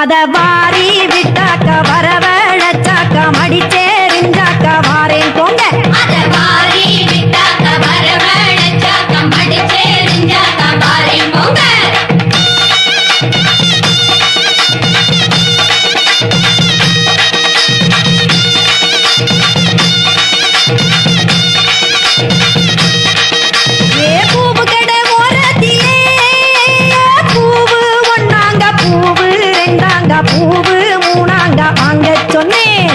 அத வாரி விட்டாக்க வரவழைச்சாக்க மடிச்சேரிஞ்சாக்க வாரேன் போங்க அத வாரி விட்டாக்க வரவழைச்சாக்க மடிச்சேரிஞ்சாக்க வாரேன் போங்க பூவு மூணாங்க வாங்க சொன்னேன்